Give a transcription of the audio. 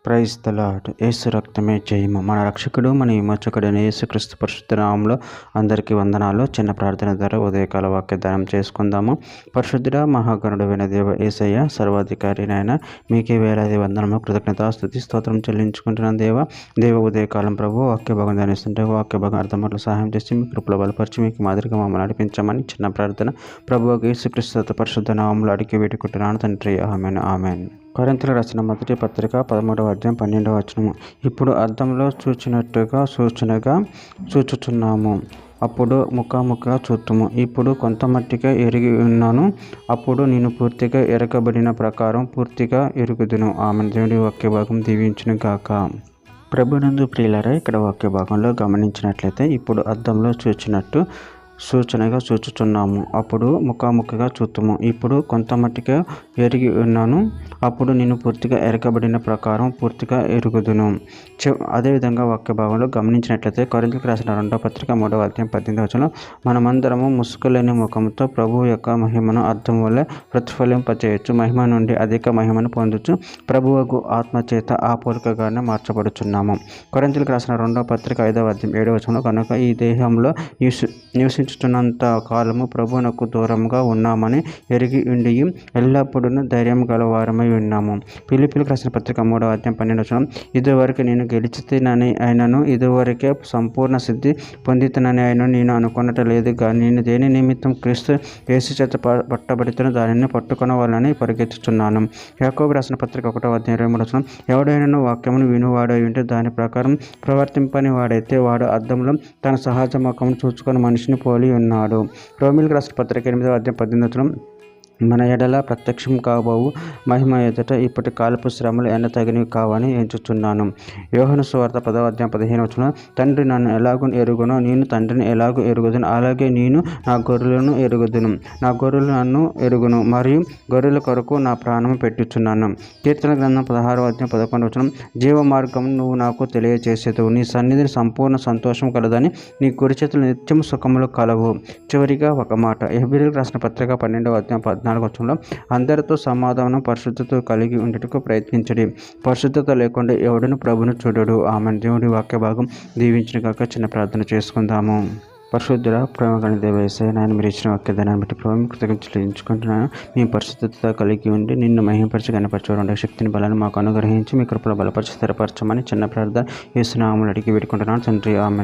Praise the lord. యేసు రక్తమే జయము. మన రక్షకుడు మన విమోచకుడైన యేసుక్రీస్తు పరిశుద్ధ నామములో అందరికీ వందనాలు. చిన్న ప్రార్థన ద్వారా ఉదయకాల వాక్యదానం చేసుకుందాము. పరిశుద్ధుడ మహాగణుడైన దేవ యేసయ్య, సర్వాధికారి నాయన, మీకే వేలాది వందనము, కృతజ్ఞత, స్తుతి, స్తోత్రం చెల్లించుకుంటున్నాను దేవ ఉదయకాలం ప్రభు వాక్య భాగం ధ్యానిస్తుంటే వాక్య భాగం అర్థమట్లు సహాయం చేసి మీ కృపలో బలపరిచి మీకు మాదిరిగా మమ్మల్ని నడిపించమని చిన్న ప్రార్థన ప్రభు యేసుక్రీస్తు పరిశుద్ధ నామములో అడిగి వేడుకుంటున్నాను తండ్రి. ఆమేన్ ఆమేన్. కొరింథీయులకు రాసిన మొదటి పత్రిక 13వ అధ్యాయం 12వ వచనము. ఇప్పుడు అద్దంలో చూచినట్టుగా సూచనగా చూచుచున్నాము, అప్పుడు ముఖాముఖిగా చూతుము. ఇప్పుడు కొంతమట్టిగా ఎరిగి ఉన్నాను, అప్పుడు నేను పూర్తిగా ఎరగబడిన ప్రకారం పూర్తిగా ఎరుగుదును. ఆమె దేవుడి వాక్య భాగం దీవించును గాక. ప్రభునందు ప్రియులారా, ఇక్కడ వాక్య భాగంలో గమనించినట్లయితే ఇప్పుడు అద్దంలో చూచినట్టు సూచనగా చూచుచున్నాము, అప్పుడు ముఖాముఖిగా చూతుము. ఇప్పుడు కొంతమట్టిగా ఎరిగి ఉన్నాను, అప్పుడు నేను పూర్తిగా ఎరగబడిన ప్రకారం పూర్తిగా ఎరుగుదును. అదేవిధంగా వాక్య భాగంలో గమనించినట్లయితే కొరింథీయులకు రాసిన 2వ పత్రిక 3వ అధ్యాయం 18వ వచనంలో, మనమందరము ముసుగులేని ముఖంతో ప్రభువు యొక్క మహిమను అద్దం వల్ల ప్రతిఫలింపచేయచ్చు, మహిమ నుండి అధిక మహిమను పొందొచ్చు, ప్రభువుకు ఆత్మచేత ఆ పోలికగానే మార్చబడుచున్నాము. కొరింథీయులకు రాసిన 2వ పత్రిక 5వ అధ్యాయం 7వ వచనంలో, కనుక ఈ దేహంలో నివసించుతున్నంత కాలము ప్రభువునకు దూరంగా ఉన్నామని ఎరిగి ఉండి ఎల్లప్పుడూ ధైర్యం గల వారమై ఉన్నాము. ఫిలిప్పీయులకు రాసిన పత్రిక 3వ అధ్యాయం 12వ వచనం, ఇదివరకు నేను గెలిచితినని అయినను, ఇదివరకే సంపూర్ణ సిద్ధి పొందితనని అయినను నేను అనుకున్నట్టు లేదు, కానీ నేను దేని నిమిత్తం క్రీస్తు యేసు చేత పట్టబడితేనో దానిని పట్టుకొనవాలని పరిగెత్తుచున్నాను. యాకోబు రాసిన పత్రిక 1వ అధ్యాయం 23వ వచనం, ఎవడైనా వాక్యమును వినువాడై ఉంటే దాని ప్రకారం ప్రవర్తింపని వాడైతే వాడు అద్దంలో తన సహజ ముఖమును చూచుకొని మనిషిని పోలి ఉన్నాడు. రోమీయులకు రాసిన పత్రిక 8వ అధ్యాయం 18వ వచనం, మన ఎడల ప్రత్యక్షం కాబోవు మహిమ ఎదుట ఇప్పటి కాలపు శ్రమలు ఎన్నతగినవి కావని ఎంచుచున్నాను. యోహాను సువార్త 10వ అధ్యాయం 15వ వచనం, తండ్రి నన్ను ఎలాగూ ఎరుగునో నేను తండ్రిని ఎలాగూ ఎరుగుదును, అలాగే నేను నా గొర్రెలను ఎరుగుదును, నా గొర్రెలు నన్ను ఎరుగును, మరియు గొర్రెల కొరకు నా ప్రాణము పెట్టుచున్నాను. కీర్తన గ్రంథం 16వ అధ్యాయం 11వ వచనం, జీవ మార్గం నువ్వు నాకు తెలియజేసేదు, నీ సన్నిధిని సంపూర్ణ సంతోషం కలదని, నీ కుడి చేతులు నిత్యం సుఖములు కలవు. చివరిగా ఒక మాట, హెబ్రీయులకు రాసిన పత్రిక 12వ అధ్యాయం 14వ వచనంలో, అందరితో సమాధానం పరిశుద్ధత కలిగి ఉండటకు ప్రయత్నించడి, పరిశుద్ధత లేకుండా ఎవడను ప్రభును చూడడు. ఆమె దేవుడి వాక్య భాగం దీవించిన కాక చిన్న ప్రార్థన చేసుకుందాము. పరిశుద్ధుల ప్రేమ కలిగిన దేవ యేసయ్య, నాయన మీరు ఇచ్చిన వాక్యదానాన్ని బట్టి ప్రభు కృతజ్ఞతలు చెల్లించుకుంటున్నాను. మీ పరిశుద్ధత కలిగి ఉండి నిన్ను మహిమపరిచి కనపరచే శక్తిని బలాన్ని మాకు అనుగ్రహించి మీ కృపలో బలపరిచి స్థిరపరచమని చిన్న ప్రార్థన యేసు నామములో అడిగి పెట్టుకుంటున్నాను తండ్రి. ఆమేన్.